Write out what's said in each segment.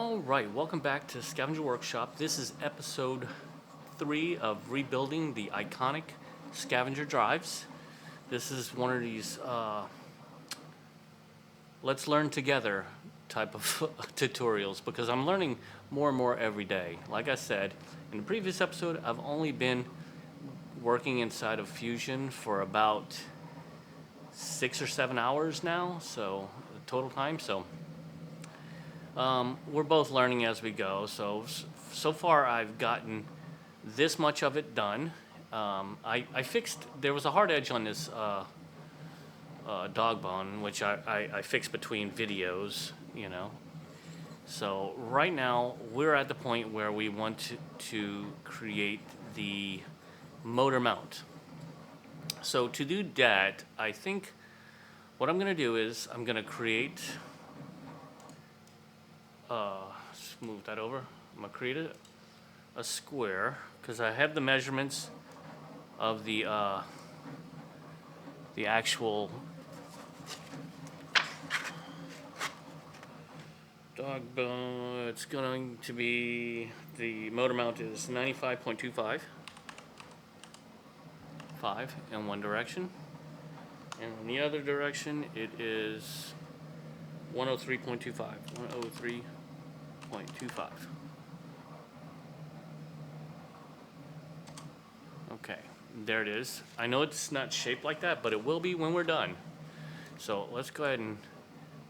Alright, welcome back to Scavenger Workshop. This is episode 3 of rebuilding the iconic Scavenger drives. This is one of these let's learn together type of tutorials because I'm learning more and more every day. Like I said, in the previous episode, I've only been working inside of Fusion for about 6 or 7 hours now, so total time. We're both learning as we go. So far I've gotten this much of it done. I fixed, there was a hard edge on this dog bone, which I fixed between videos, you know. So right now we're at the point where we want to create the motor mount. So to do that, I think what I'm going to do is I'm going to create, let's move that over. I'm going to create a square because I have the measurements of the actual dog bone. It's going to be, the motor mount is 95.25 in one direction, and in the other direction it is 103.25. 103.25. Okay, there it is. I know it's not shaped like that, but it will be when we're done. So let's go ahead and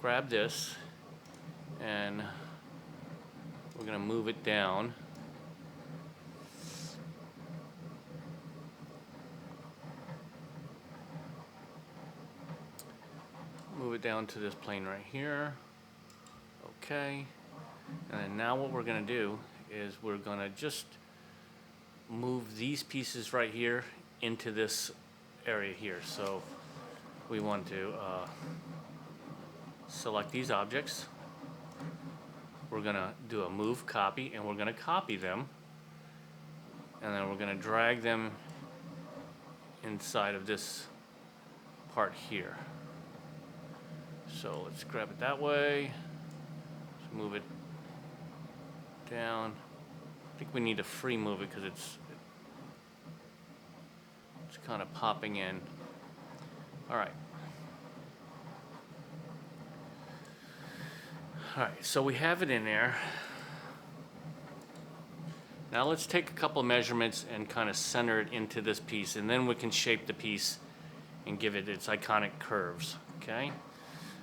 grab this, and we're gonna move it down. Move it down to this plane right here. Okay. And then now what we're gonna do is we're gonna just move these pieces right here into this area here. So we want to select these objects. We're gonna do a move copy, and we're gonna copy them, and then we're gonna drag them inside of this part here. So let's grab it that way. Let's move it down. I think we need to free move it because it's kind of popping in. All right. All right, so we have it in there. Now let's take a couple of measurements and kind of center it into this piece, and then we can shape the piece and give it its iconic curves, okay?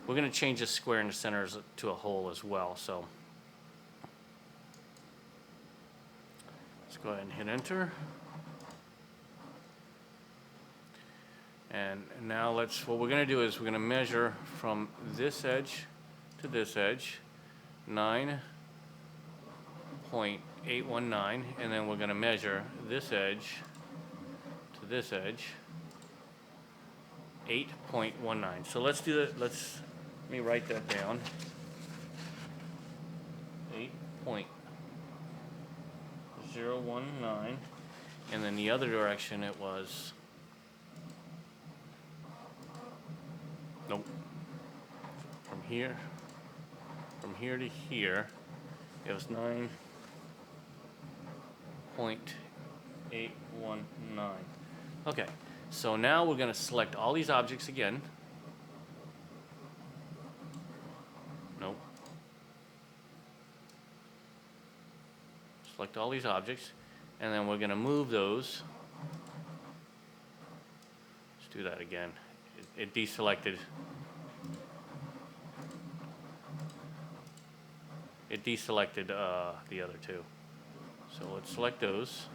We're going to change this square in the center to a hole as well, so let's go ahead and hit enter. And now what we're going to do is we're going to measure from this edge to this edge, 9.819, and then we're going to measure this edge to this edge, 8.19. So let's do that. Let me write that down. 8.019, and then the other direction it was, nope, from here to here it was 9.819. Okay, so now we're going to select all these objects again. Nope. Select all these objects, and then we're going to move those. Let's do that again. It deselected. It deselected the other two. So let's select those.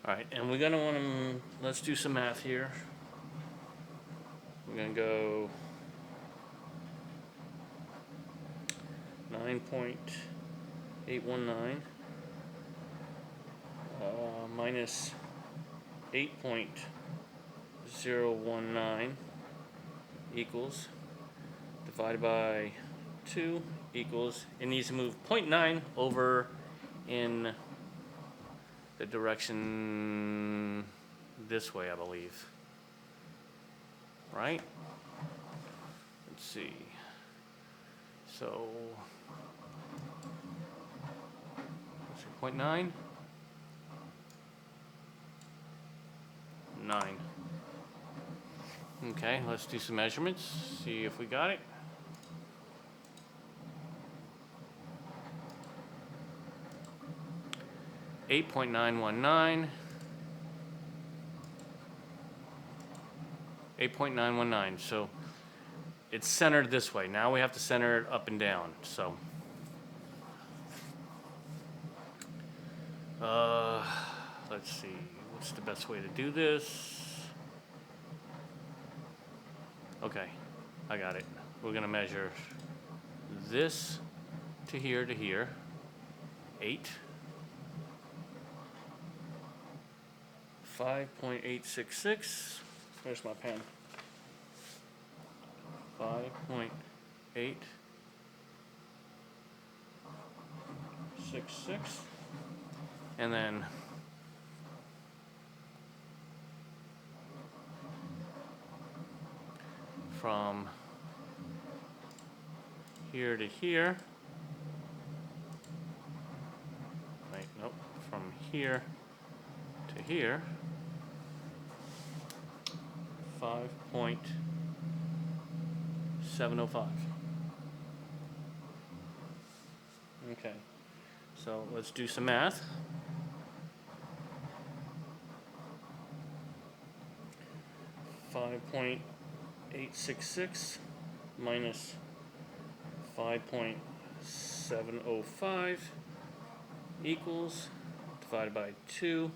All right, and we're gonna want to, let's do some math here. We're gonna go 9.819 minus 8.019 equals, divided by 2 equals, it needs to move 0.9 over in the direction this way, I believe. Right? Let's see. So, let's see, 0.9? 9. Okay, let's do some measurements, see if we got it. .919. 8.919. So it's centered this way. Now we have to center it up and down. So let's see. What's the best way to do this? Okay, I got it. We're gonna measure this to here, 8. 5.866. Where's my pen? 5.866. And then from here to here. Wait, nope. From here to here. 5.705. Okay, so let's do some math. .866 minus 5.705 equals, divided by 2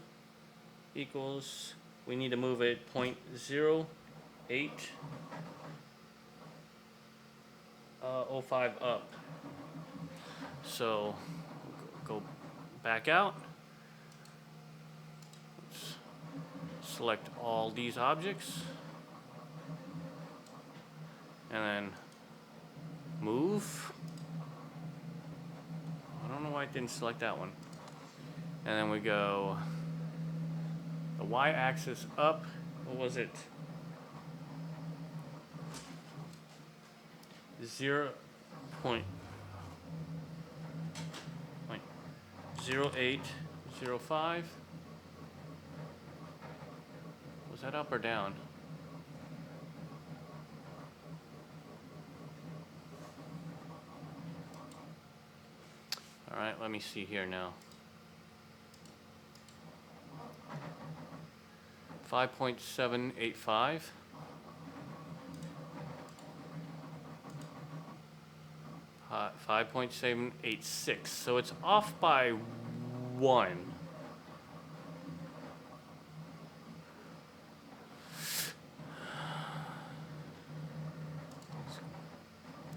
equals, we need to move it 0.0805 up. So go back out. Let's select all these objects. And then move. I don't know why it didn't select that one. And then we go the y-axis up. What was it? 0.0805. Was that up or down? All right, let me see here now. 5.785. 5.786. So it's off by 1.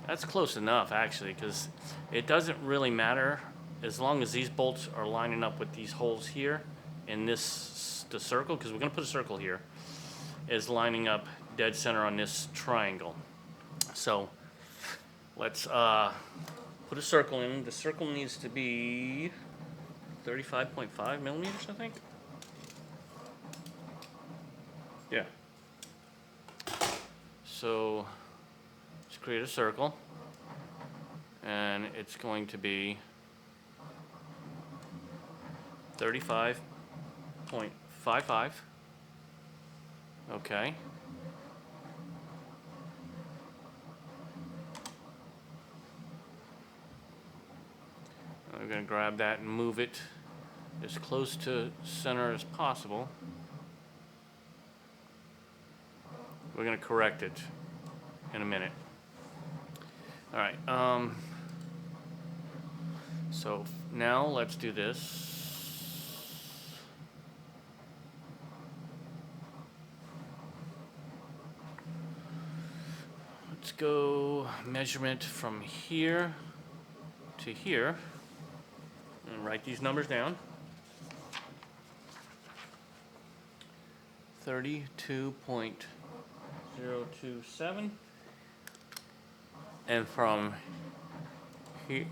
That's close enough, actually, because it doesn't really matter as long as these bolts are lining up with these holes here in this the circle, because we're going to put a circle here, is lining up dead center on this triangle. So let's put a circle in. The circle needs to be 35.5 millimeters, I think. Yeah. So let's create a circle, and it's going to be 35.55. Okay. I'm going to grab that and move it as close to center as possible. We're going to correct it in a minute. All right. So now let's do this. Let's go measurement from here to here. And write these numbers down. 32.027. And from here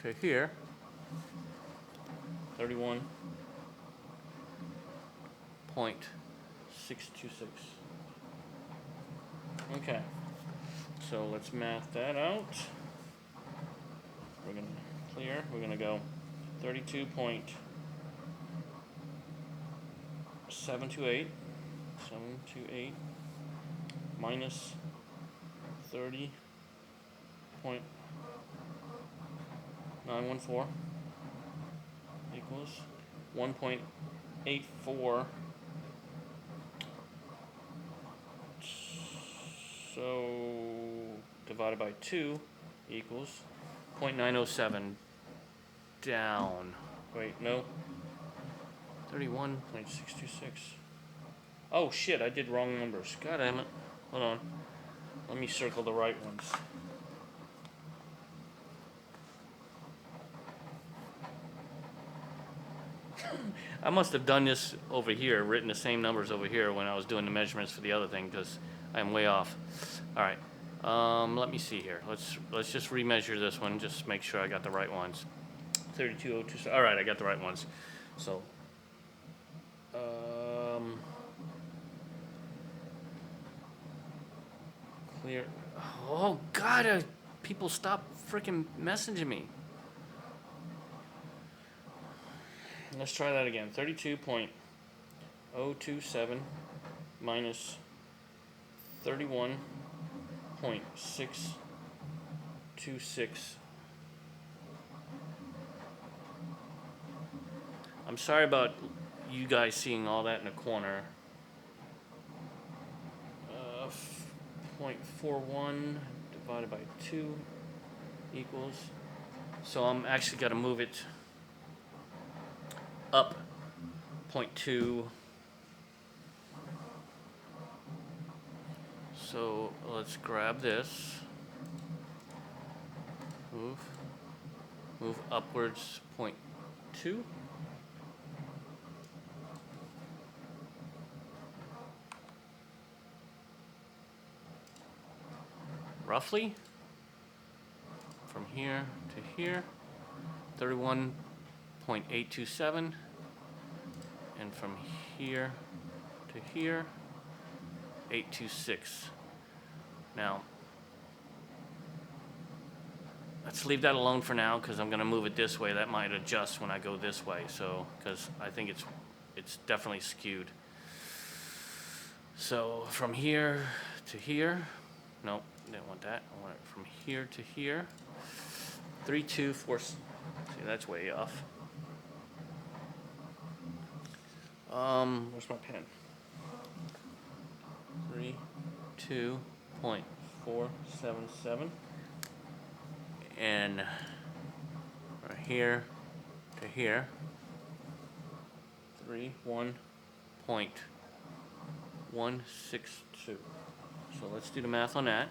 to here, 31 31.626. Okay, so let's math that out. We're gonna clear. We're gonna go 32.728 minus 30.914 equals 1.84. So divided by 2 equals 0.907 down. Wait, no. 31.626. Oh shit, I did wrong numbers. God damn it. Hold on. Let me circle the right ones. I must have done this over here, written the same numbers over here when I was doing the measurements for the other thing, because I'm way off. All right. Let me see here. Let's just remeasure this one, just make sure I got the right ones. 3202. All right, I got the right ones. So, clear. Oh God! People stop freaking messaging me. Let's try that again. 32.027 minus 31.626. I'm sorry about you guys seeing all that in the corner. 0.41 divided by 2 equals. So I'm actually got to move it up 0.2. So let's grab this. Move upwards 0.2. Roughly from here to here, 31.827, and from here to here, 826. Now, let's leave that alone for now, because I'm going to move it this way. That might adjust when I go this way, so because I think it's definitely skewed. So from here to here, nope, didn't want that. I want it from here to here. 3, 2, 4. See, that's way off. Where's my pen? 32.477, and right here to here, 31.162. So let's do the math on that.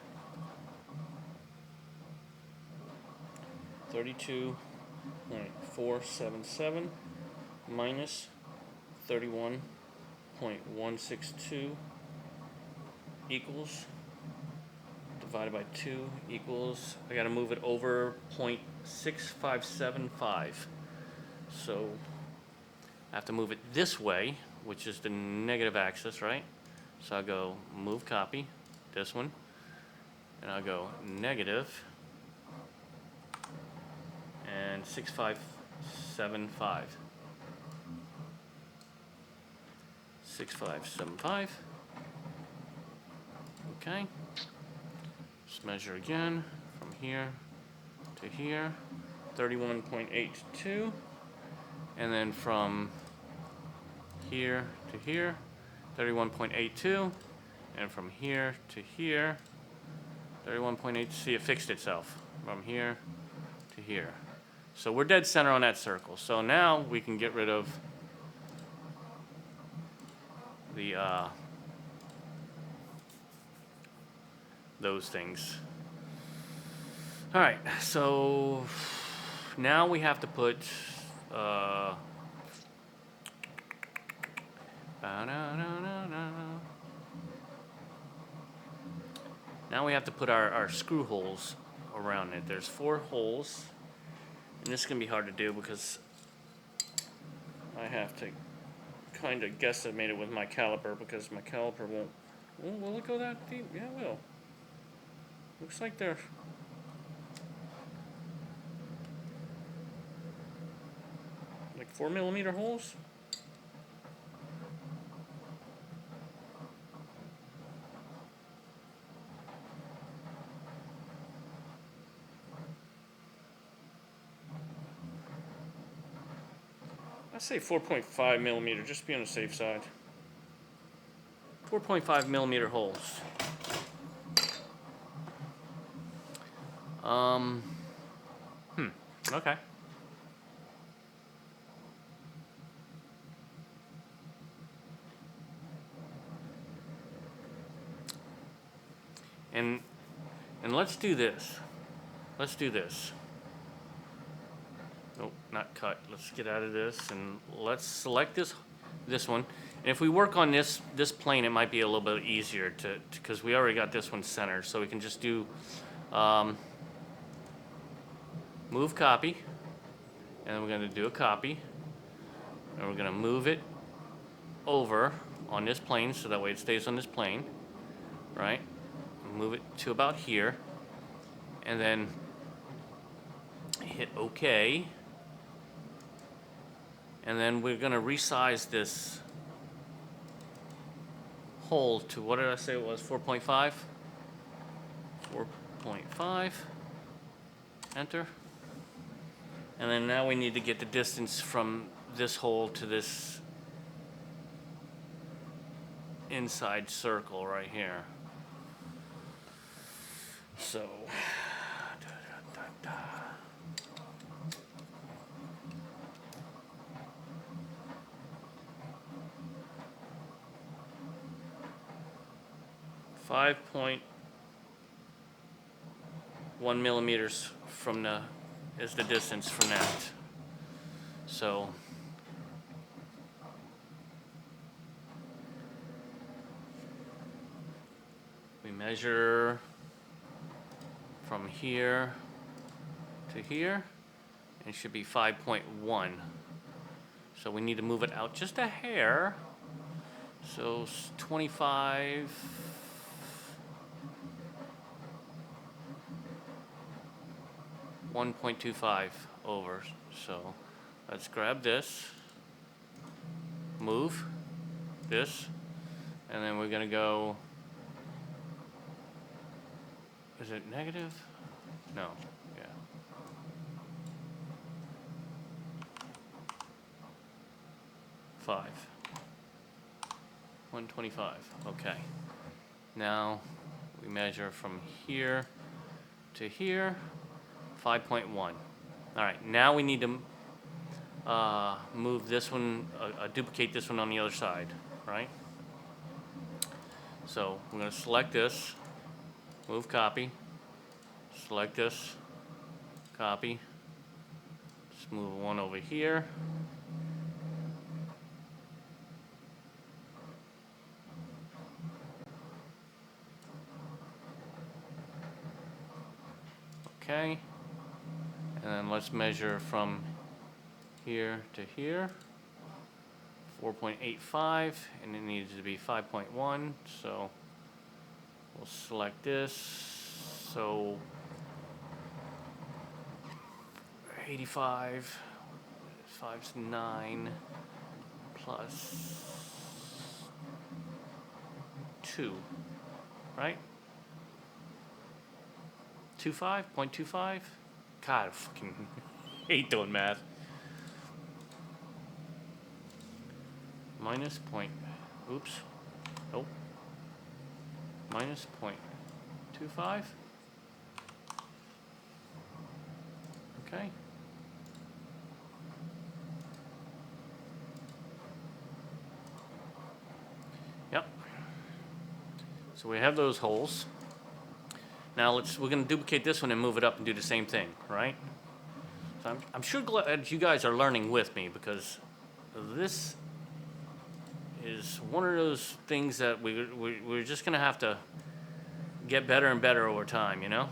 32.477 minus 31.162 equals, divided by 2 equals, I got to move it over 0.6575. So I have to move it this way, which is the negative axis, right? So I'll go move copy, this one, and I'll go negative and 6575. 6575. Okay. Let's measure again from here to here, 31.82, and then from here to here, 31.82, and from here to here, 31.8. See, it fixed itself from here to here. So we're dead center on that circle. So now we can get rid of the those things. All right, so now we have to put now we have to put our screw holes around it. There's 4 holes, and this is gonna be hard to do because I have to trying to guesstimate it with my caliper because my caliper won't. Will it go that deep? Yeah, it will. Looks like they're like 4 mm holes. I say 4.5 mm, just to be on the safe side. 4.5 mm holes. Okay. And let's do this. Let's do this. Nope, not cut. Let's get out of this and let's select this one. And if we work on this plane, it might be a little bit easier to because we already got this one centered, so we can just do move copy, and then we're going to do a copy, and we're going to move it over on this plane so that way it stays on this plane, right? Move it to about here, and then hit OK. And then we're going to resize this hole to, what did I say it was, 4.5? 4.5. Enter. And then now we need to get the distance from this hole to this inside circle right here. So, 5.1 millimeters from the is the distance from that. So we measure from here to here, and it should be 5.1. So we need to move it out just a hair. So 25. 1.25 over. So let's grab this, move this, and then we're gonna go, is it negative? No, yeah. Five. 125, okay. Now we measure from here to here, 5.1. All right, now we need to move this one, duplicate this one on the other side, right? So we're going to select this, move copy, select this, copy, just move one over here. Okay. And then let's measure from here to here, 4.85, and it needs to be 5.1, so we'll select this. So 85, 5's 9, plus 2, right? 0.25? God, I fucking hate doing math. Minus point, oops, nope. Minus 0.25. Okay. Yep. So we have those holes. Now we're going to duplicate this one and move it up and do the same thing, right? So I'm sure glad you guys are learning with me, because this is one of those things that we're just going to have to get better and better over time, you know?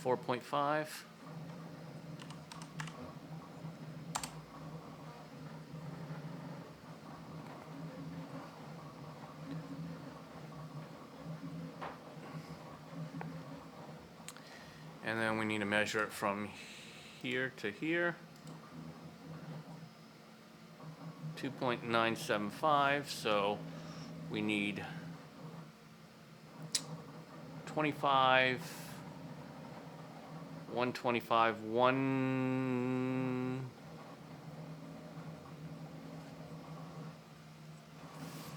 4.5. And then we need to measure it from here to here. 2.975, so we need 25, 125, 1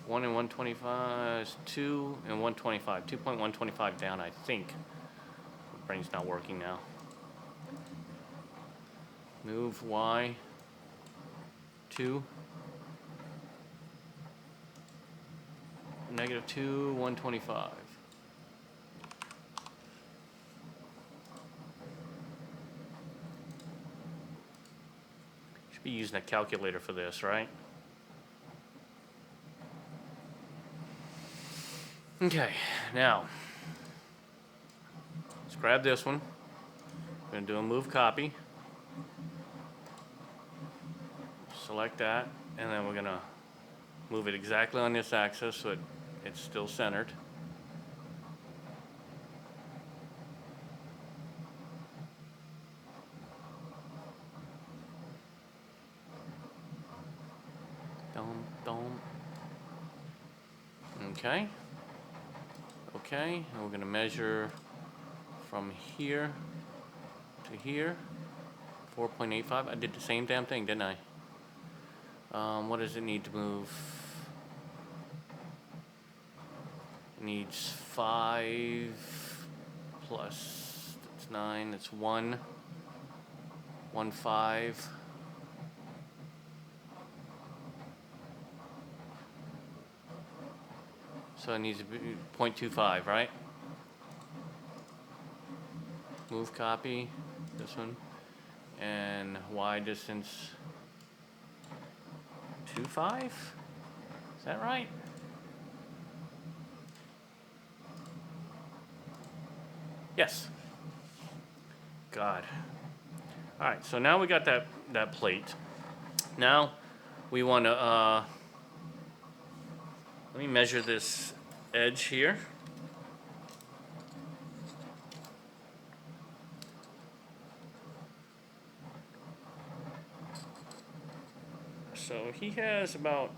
and 125 is 2 and 125. 2.125 down, I think. My brain's not working now. Move Y 2. -2, 125. Should be using a calculator for this, right? Okay, now let's grab this one. We're gonna do a move copy. Select that, and then we're gonna move it exactly on this axis so it's still centered. Dom. Okay. Okay, and we're gonna measure from here to here. 4.85. I did the same damn thing, didn't I? What does it need to move? It needs 5 plus, that's 9, that's 1, 1, 5. So it needs to be 0.25, right? Move copy, this one, and Y distance 2.5? Is that right? Yes. God. All right, so now we got that plate. Now we want to let me measure this edge here. So he has about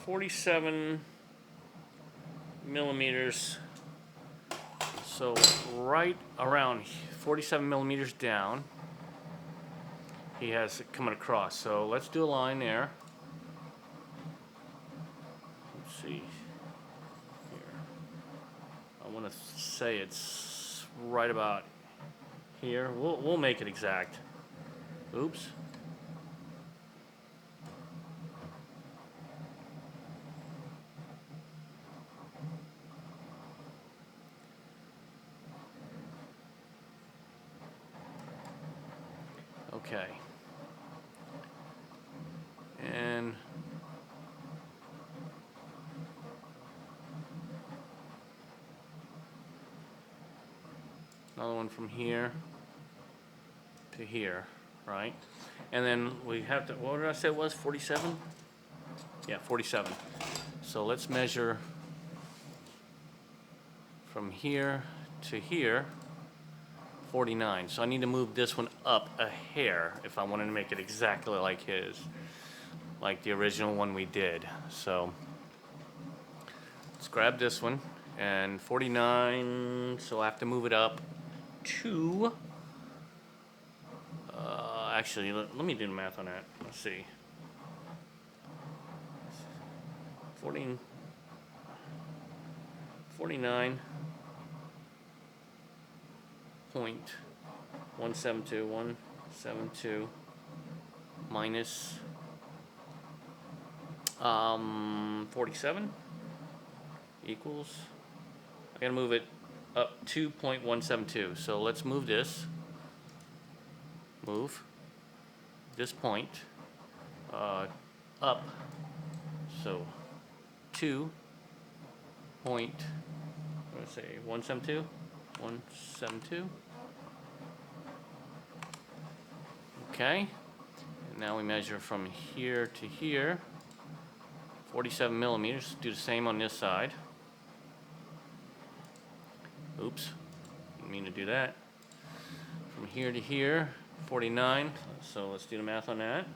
47 millimeters. So right around 47 millimeters down, he has it coming across. So let's do a line there. Let's see here. I want to say it's right about here. We'll make it exact. Oops. Okay. And another one from here to here, right? And then we have to, what did I say it was, 47? Yeah, 47. So let's measure from here to here, 49. So I need to move this one up a hair if I wanted to make it exactly like his, like the original one we did. So let's grab this one, and 49, so I have to move it up to, actually, let me do the math on that. Let's see. 49.172 minus 47 equals, I gotta move it up 2.172. So let's move this, move this point up, so 2 point, let's say 172, 172. Okay. And now we measure from here to here. 47 millimeters. Do the same on this side. Oops. Didn't mean to do that. From here to here, 49. So let's do the math on that.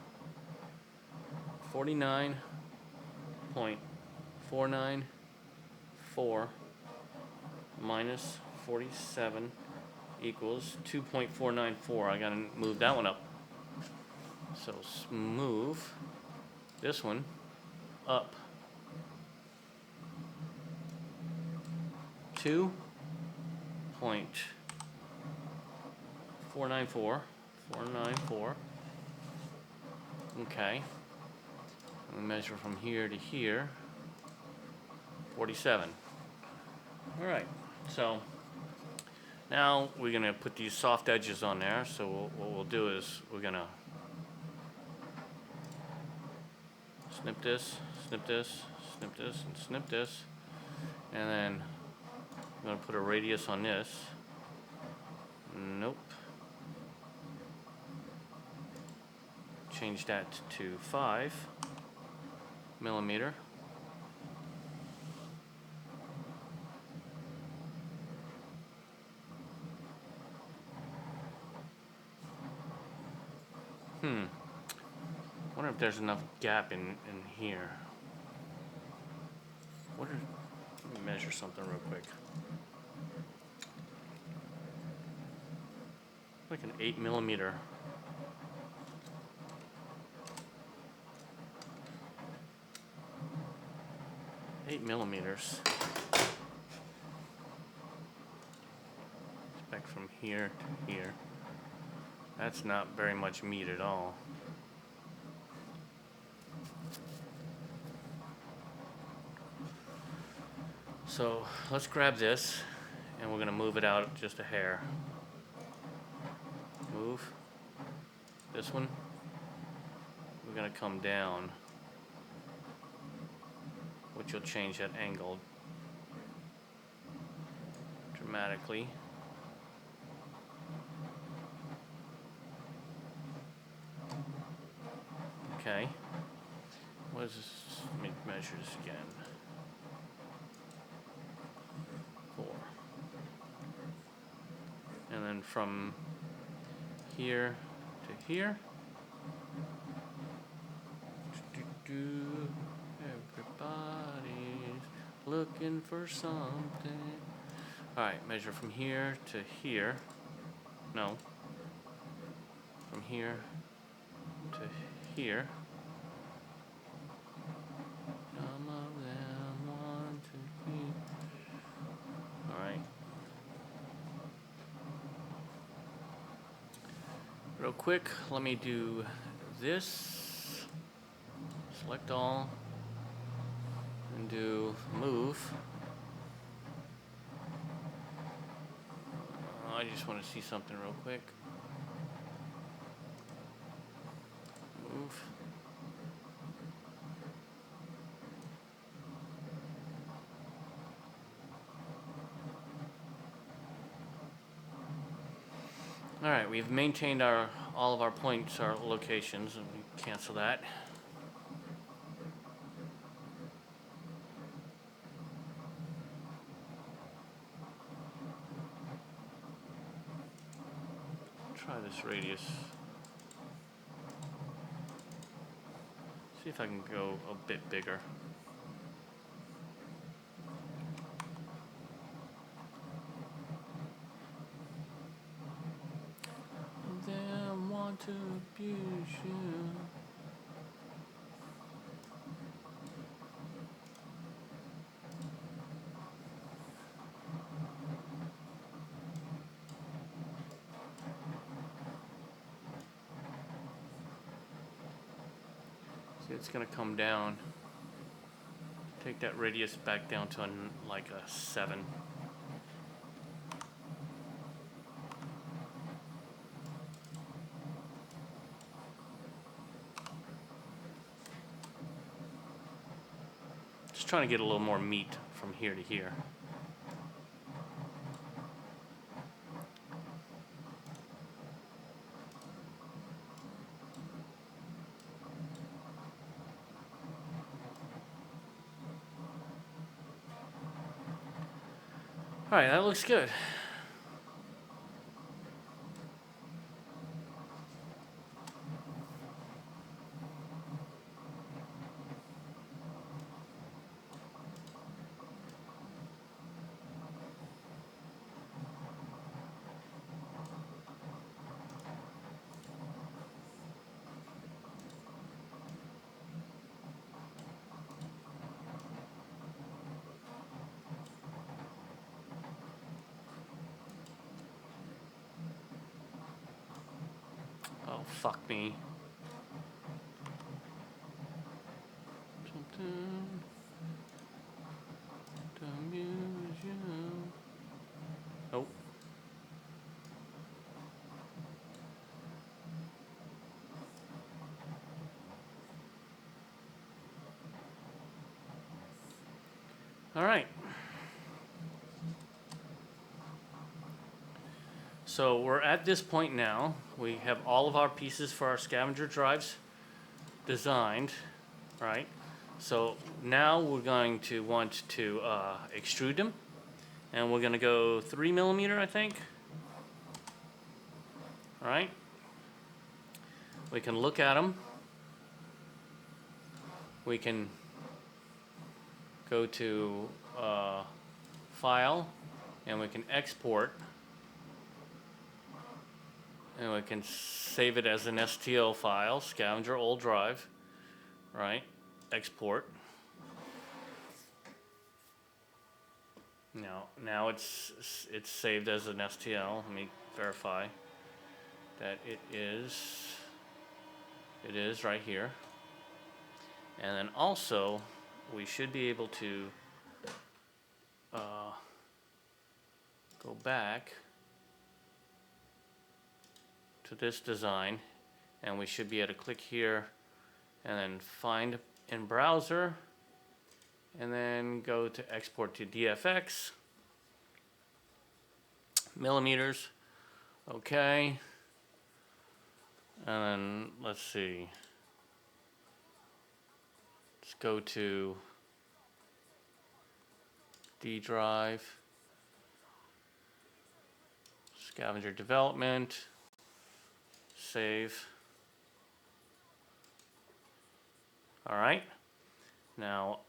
49.494 minus 47 equals 2.494. I gotta move that one up. So move this one up 2.494. Okay. We measure from here to here. 47. All right. So now we're gonna put these soft edges on there. So what we'll do is we're gonna snip this, snip this, snip this, and snip this, and then I'm gonna put a radius on this. Nope. Change that to 5 millimeter. Wonder if there's enough gap in here. Let me measure something real quick. Like an 8 millimeter. Eight millimeters. Back from here to here. That's not very much meat at all. So let's grab this and we're gonna move it out just a hair. Move this one. We're gonna come down, which will change that angle dramatically. Okay. What is this? Let me measure this again. 4. And then from here to here. Everybody's looking for something. Alright, measure from here to here. No. From here to here. Some of them want to be. Alright. Real quick, let me do this. Select all. And do move. I just want to see something real quick. Move. All right, we've maintained all of our points, our locations, and we cancel that. Try this radius. See if I can go a bit bigger. Them want to abuse you. See, it's gonna come down. Take that radius back down to like a 7. Just trying to get a little more meat from here to here. All right, that looks good. Oh, fuck me. Something to amuse you. Oh. All right. So we're at this point now. We have all of our pieces for our scavenger drives designed, right? So now we're going to want to extrude them, and we're going to go 3mm, I think. All right. We can look at them. We can go to File, and we can export, and we can save it as an STL file, Scavenger old drive, right? Export. Now it's saved as an STL. Let me verify that it is. It is right here. And then also, we should be able to go back to this design, and we should be able to click here and then find in browser, and then go to export to DFX, millimeters, okay. And then let's see, let's go to D drive, Scavenger development, save. All right, now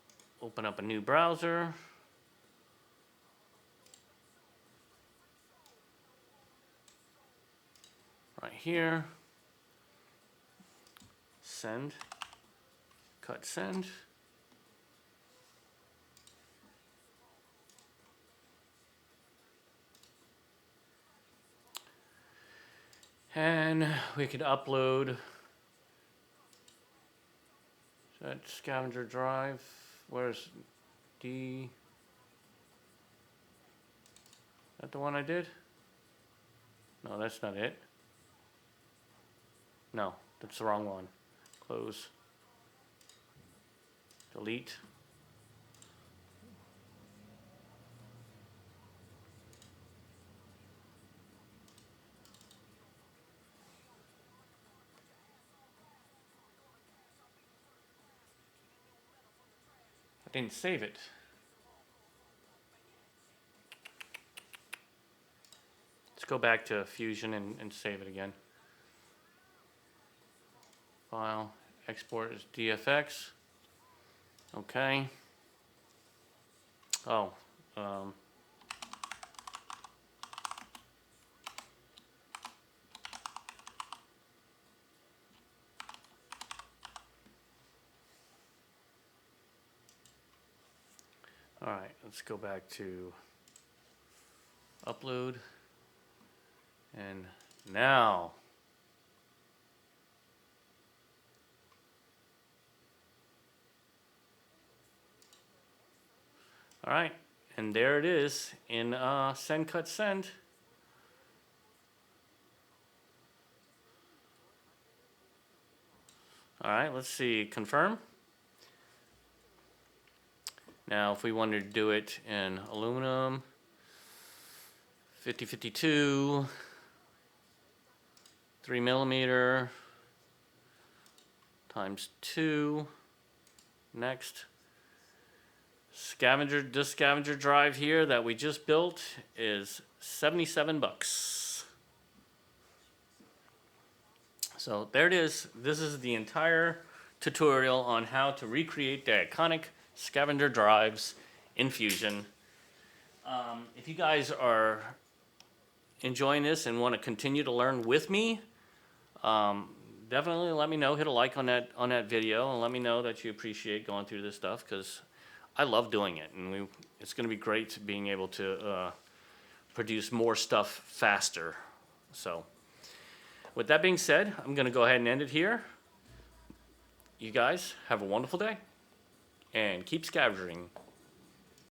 open up a new browser. Right here, send, cut send. And we could upload that scavenger drive. Where's D? Is that the one I did? No, that's not it. No, that's the wrong one. Close. Delete. I didn't save it. Let's go back to Fusion and save it again. File, export as DFX. Okay. Oh, all right, let's go back to upload. And now, all right, and there it is in send, cut, send. All right, let's see, confirm. Now, if we wanted to do it in aluminum, 5052, 3mm, times 2, next, This scavenger drive here that we just built is 77 bucks. So there it is. This is the entire tutorial on how to recreate the iconic scavenger drives in Fusion. If you guys are enjoying this and want to continue to learn with me, definitely let me know. Hit a like on that video and let me know that you appreciate going through this stuff, because I love doing it, and it's going to be great being able to produce more stuff faster. So with that being said, I'm going to go ahead and end it here. You guys have a wonderful day and keep scavenging.